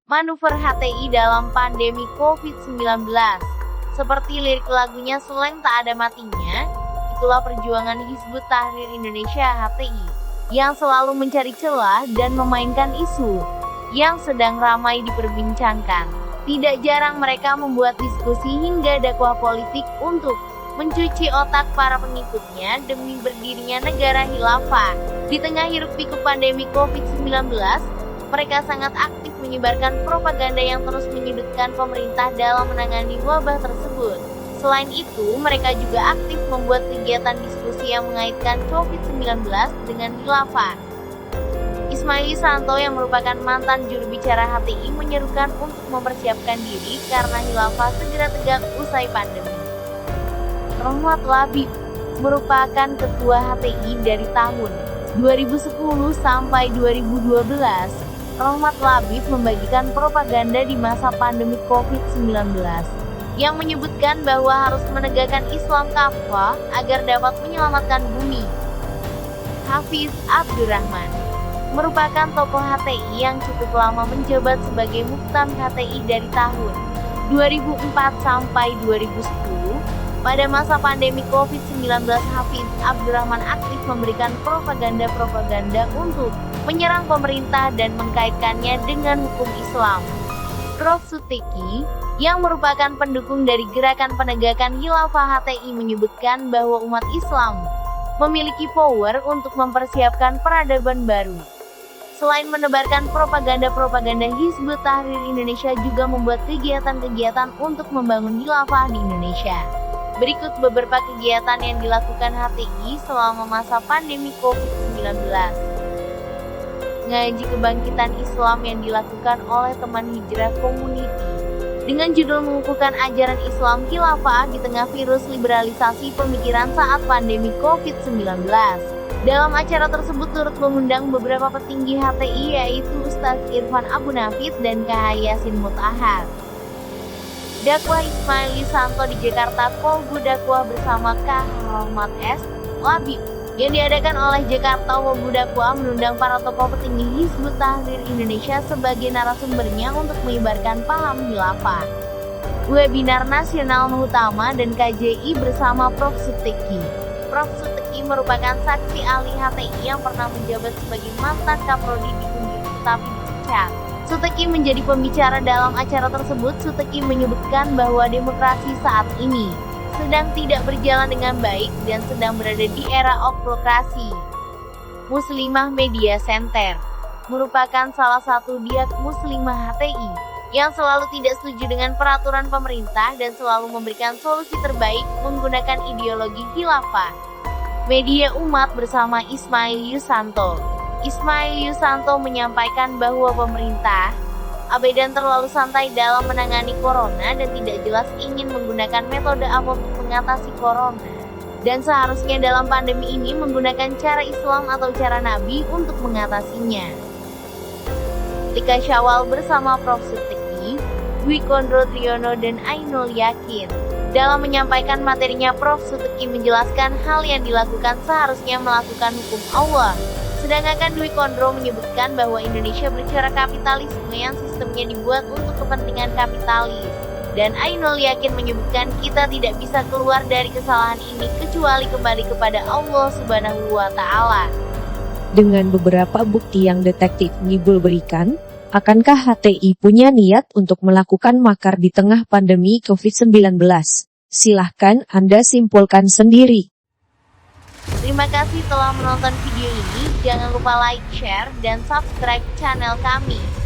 Manuver HTI dalam pandemi COVID-19. Seperti lirik lagunya Slang Tak Ada Matinya, itulah perjuangan Hizbut Tahrir Indonesia HTI, yang selalu mencari celah dan memainkan isu yang sedang ramai diperbincangkan. Tidak jarang mereka membuat diskusi hingga dakwah politik untuk mencuci otak para pengikutnya demi berdirinya negara khilafah. Di tengah hiruk-pikuk pandemi COVID-19, mereka sangat aktif menyebarkan propaganda yang terus menyudutkan pemerintah dalam menangani wabah tersebut. Selain itu, mereka juga aktif membuat kegiatan diskusi yang mengaitkan COVID-19 dengan khilafah. Ismail Yusanto yang merupakan mantan juru bicara HTI menyerukan untuk mempersiapkan diri karena khilafah segera tegak usai pandemi. Rohmat Labib merupakan ketua HTI dari tahun 2010 sampai 2012. Rohmat Labib membagikan propaganda di masa pandemi COVID-19 yang menyebutkan bahwa harus menegakkan Islam kafah agar dapat menyelamatkan bumi. Hafiz Abdurrahman merupakan tokoh HTI yang cukup lama menjabat sebagai Muktam HTI dari tahun 2004 sampai 2010. Pada masa pandemi COVID-19, Hafiz Abdurrahman aktif memberikan propaganda-propaganda untuk menyerang pemerintah dan mengkaitkannya dengan hukum Islam. Prof. Suteki, yang merupakan pendukung dari gerakan penegakan khilafah HTI menyebutkan bahwa umat Islam memiliki power untuk mempersiapkan peradaban baru. Selain menebarkan propaganda-propaganda, Hizbut Tahrir Indonesia juga membuat kegiatan-kegiatan untuk membangun khilafah di Indonesia. Berikut beberapa kegiatan yang dilakukan HTI selama masa pandemi COVID-19. Ngaji kebangkitan Islam yang dilakukan oleh teman hijrah community dengan judul mengukuhkan ajaran Islam khilafah di tengah virus liberalisasi pemikiran saat pandemi COVID-19. Dalam acara tersebut turut mengundang beberapa petinggi HTI yaitu Ustaz Irfan Abu Nafid dan KH Yasin Mutahar. Dakwah Ismail Yusanto di Jakarta, Kolbu dakwah bersama KH Rohmat S. Labib yang diadakan oleh Jakarta Kolbu dakwah mengundang para tokoh petinggi Hizbut Tahrir Indonesia sebagai narasumbernya untuk menyebarkan paham khilafah. Webinar nasional utama dan KJI bersama Prof. Suteki. Prof. Suteki merupakan saksi ahli HTI yang pernah menjabat sebagai mantan Kaprodi di Undip tapi dipecat. Suteki menjadi pembicara dalam acara tersebut. Suteki menyebutkan bahwa demokrasi saat ini sedang tidak berjalan dengan baik dan sedang berada di era oktokrasi. Muslimah Media Center merupakan salah satu diak Muslimah HTI yang selalu tidak setuju dengan peraturan pemerintah dan selalu memberikan solusi terbaik menggunakan ideologi khilafah. Media Umat bersama Ismail Yusanto. Ismail Yusanto menyampaikan bahwa pemerintah abedan terlalu santai dalam menangani corona dan tidak jelas ingin menggunakan metode apa untuk mengatasi corona. Dan seharusnya dalam pandemi ini menggunakan cara Islam atau cara Nabi untuk mengatasinya. Tika Syawal bersama Prof. Suteki, Dwi Kondro Triyono dan Ainul Yakin. Dalam menyampaikan materinya, Prof. Suteki menjelaskan hal yang dilakukan seharusnya melakukan hukum Allah. Sedangkan Dwi Kondro menyebutkan bahwa Indonesia bercara kapitalisme yang sistemnya dibuat untuk kepentingan kapitalis. Dan Ainul Yakin menyebutkan kita tidak bisa keluar dari kesalahan ini kecuali kembali kepada Allah Subhanahu wa Ta'ala. Dengan beberapa bukti yang detektif Ngibul berikan, akankah HTI punya niat untuk melakukan makar di tengah pandemi COVID-19? Silahkan Anda simpulkan sendiri. Terima kasih telah menonton video ini. Jangan lupa like, share, dan subscribe channel kami.